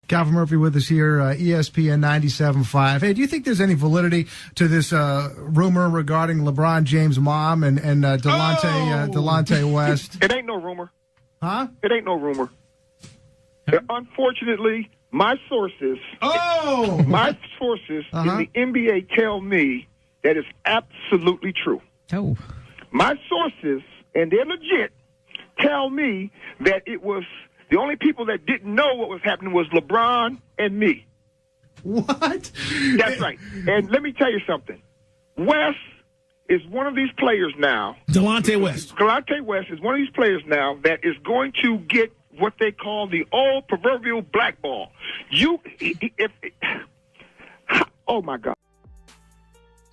Calvin Murphy with us here, ESPN 97.5. Hey, do you think there's any validity to this rumor regarding LeBron James' mom and Delonte West? It ain't no rumor. Huh? It ain't no rumor. Unfortunately, my sources in the NBA tell me that it's absolutely true. Oh. My sources, and they're legit, tell me that it was the only people that didn't know what was happening was LeBron and me. What? That's right. And let me tell you something. West is one of these players now. Delonte West. Delonte West is one of these players now that is going to get what they call the old proverbial blackball. Oh, my God.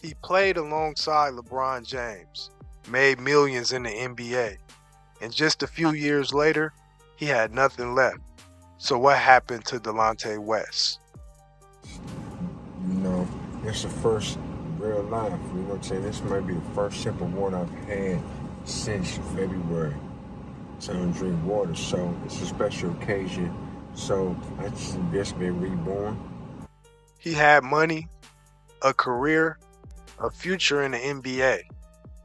He played alongside LeBron James, made millions in the NBA, and just a few years later, he had nothing left. So what happened to Delonte West? You know, it's the first real life. You know what I'm saying? This might be the first sip of water I've had since February. So I don't drink water, so it's a special occasion. So I just been reborn. He had money, a career, a future in the NBA.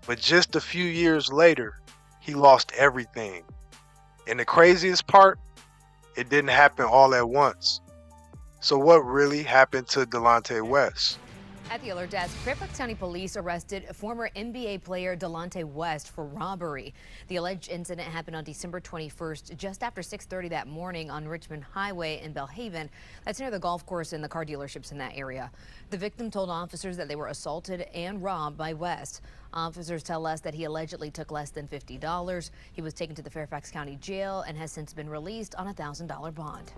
But just a few years later, he lost everything. And the craziest part, it didn't happen all at once. So what really happened to Delonte West? At the alert desk, Fairfax County Police arrested former NBA player Delonte West for robbery. The alleged incident happened on December 21st, just after 6:30 that morning on Richmond Highway in Belhaven. That's near the golf course and the car dealerships in that area. The victim told officers that they were assaulted and robbed by West. Officers tell us that he allegedly took less than $50. He was taken to the Fairfax County Jail and has since been released on a $1,000 bond.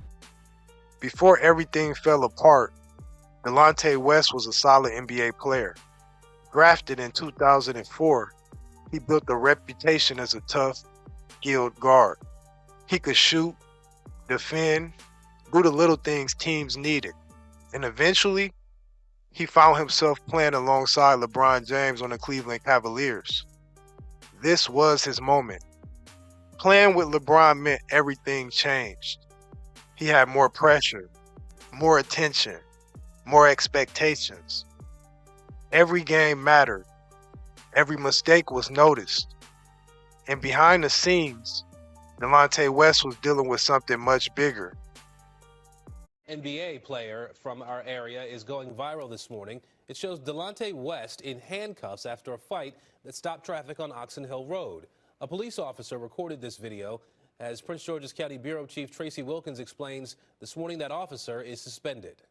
Before everything fell apart, Delonte West was a solid NBA player. Drafted in 2004, he built a reputation as a tough, skilled guard. He could shoot, defend, do the little things teams needed. And eventually, he found himself playing alongside LeBron James on the Cleveland Cavaliers. This was his moment. Playing with LeBron meant everything changed. He had more pressure, more attention, more expectations. Every game mattered. Every mistake was noticed. And behind the scenes, Delonte West was dealing with something much bigger. NBA player from our area is going viral this morning. It shows Delonte West in handcuffs after a fight that stopped traffic on Oxon Hill Road. A police officer recorded this video. As Prince George's County Bureau Chief Tracy Wilkins explains, this morning that officer is suspended.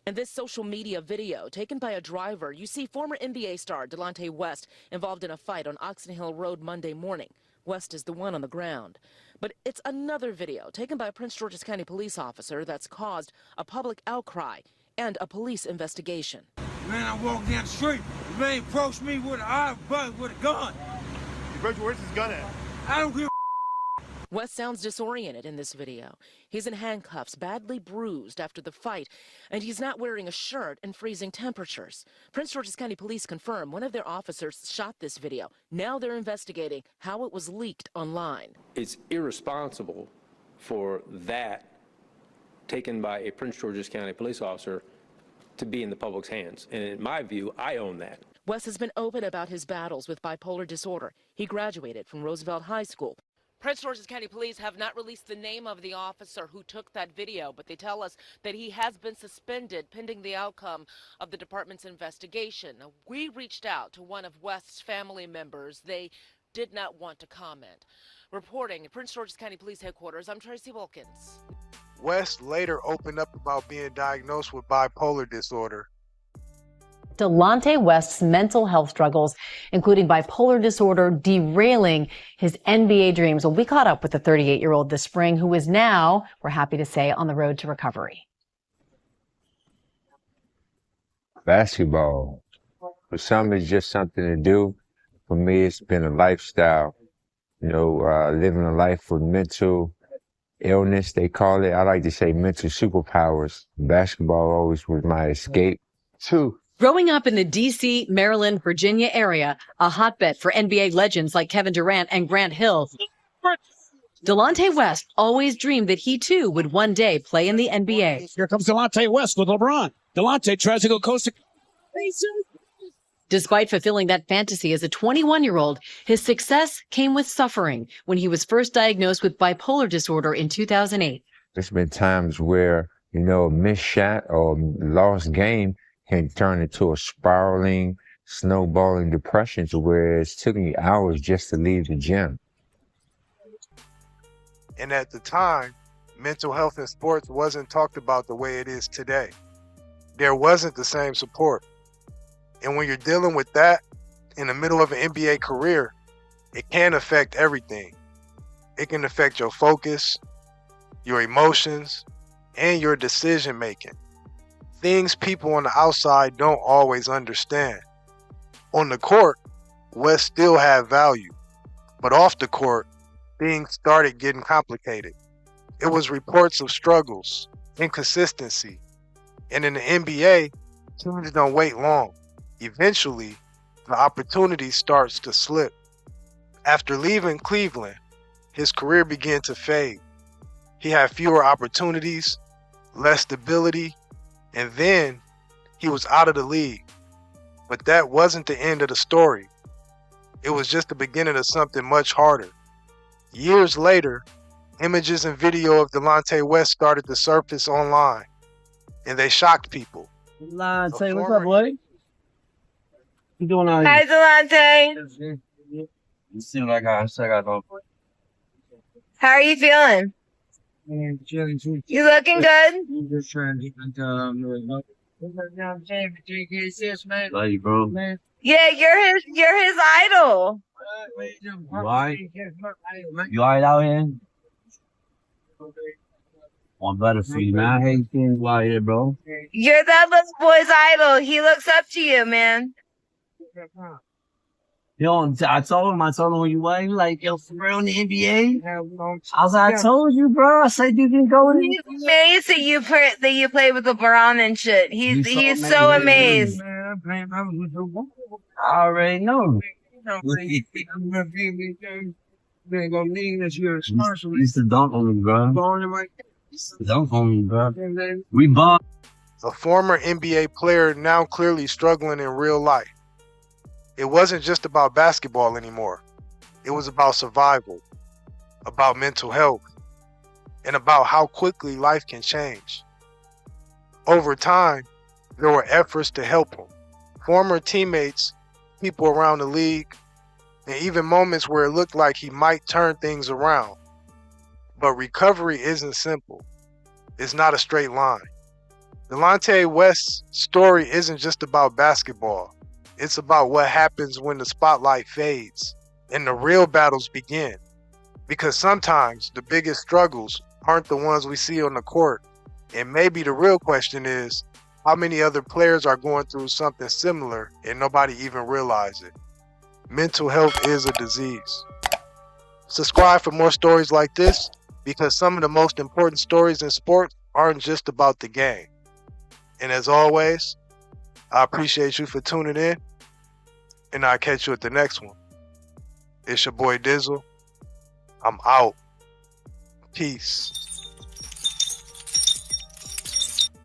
In this social media video taken by a driver, you see former NBA star Delonte West involved in a fight on Oxon Hill Road Monday morning. West is the one on the ground. But it's another video taken by a Prince George's County police officer that's caused a public outcry and a police investigation. Man, I walked down the street. The man approached me with a gun. Where's his gun at? I don't give a West sounds disoriented in this video. He's in handcuffs, badly bruised after the fight, and he's not wearing a shirt in freezing temperatures. Prince George's County Police confirm one of their officers shot this video. Now they're investigating how it was leaked online. It's irresponsible for that taken by a Prince George's County police officer to be in the public's hands. And in my view, I own that. West has been open about his battles with bipolar disorder. He graduated from Roosevelt High School. Prince George's County Police have not released the name of the officer who took that video, but they tell us that he has been suspended pending the outcome of the department's investigation. Now, we reached out to one of West's family members. They did not want to comment. Reporting at Prince George's County Police Headquarters, I'm Tracy Wilkins. West later opened up about being diagnosed with bipolar disorder. Delonte West's mental health struggles, including bipolar disorder, derailing his NBA dreams. Well, we caught up with the 38-year-old this spring who is now, we're happy to say, on the road to recovery. Basketball. For some, it's just something to do. For me, it's been a lifestyle. You know, living a life with mental illness, they call it. I like to say mental superpowers. Basketball always was my escape. Two. Growing up in the D.C., Maryland, Virginia area, a hotbed for NBA legends like Kevin Durant and Grant Hill, Delonte West always dreamed that he too would one day play in the NBA. Here comes Delonte West with LeBron. Delonte tries to go coast to Despite fulfilling that fantasy as a 21-year-old, his success came with suffering when he was first diagnosed with bipolar disorder in 2008. There's been times where, you know, a missed shot or lost game can turn into a spiraling, snowballing depression to where it's took me hours just to leave the gym. And at the time, mental health in sports wasn't talked about the way it is today. There wasn't the same support. And when you're dealing with that in the middle of an NBA career, it can affect everything. It can affect your focus, your emotions, and your decision making. Things people on the outside don't always understand. On the court, West still had value, but off the court, things started getting complicated. It was reports of struggles, inconsistency, and in the NBA, teams don't wait long. Eventually, the opportunity starts to slip. After leaving Cleveland, his career began to fade. He had fewer opportunities, less stability, and then he was out of the league. But that wasn't the end of the story. It was just the beginning of something much harder. Years later, images and video of Delonte West started to surface online, and they shocked people. Delonte, what's up, buddy? You doing out Hi, Delonte. You seem like I got How are you feeling? You looking good? Love you, bro. Yeah, you're his idol. You alright? You alright out here? I'm better for you, man. I hate things out here, bro. You're that little boy's idol. He looks up to you, man. Yo, I told him when you were, like, yo, for real in the NBA? I was like, I told you, bro. I said you can go in. He's amazed that you play with LeBron and shit. He's so amazed. I already know. Used to dunk on me, bro. Dunk on me, bro. We bought. A former NBA player now clearly struggling in real life. It wasn't just about basketball anymore. It was about survival, about mental health, and about how quickly life can change. Over time, there were efforts to help him. Former teammates, people around the league, and even moments where it looked like he might turn things around. But recovery isn't simple. It's not a straight line. Delonte West's story isn't just about basketball. It's about what happens when the spotlight fades and the real battles begin. Because sometimes the biggest struggles aren't the ones we see on the court. And maybe the real question is, how many other players are going through something similar and nobody even realizes it? Mental health is a disease. Subscribe for more stories like this, because some of the most important stories in sports aren't just about the game. And as always, I appreciate you for tuning in, and I'll catch you at the next one. It's your boy Dizzle. I'm out. Peace.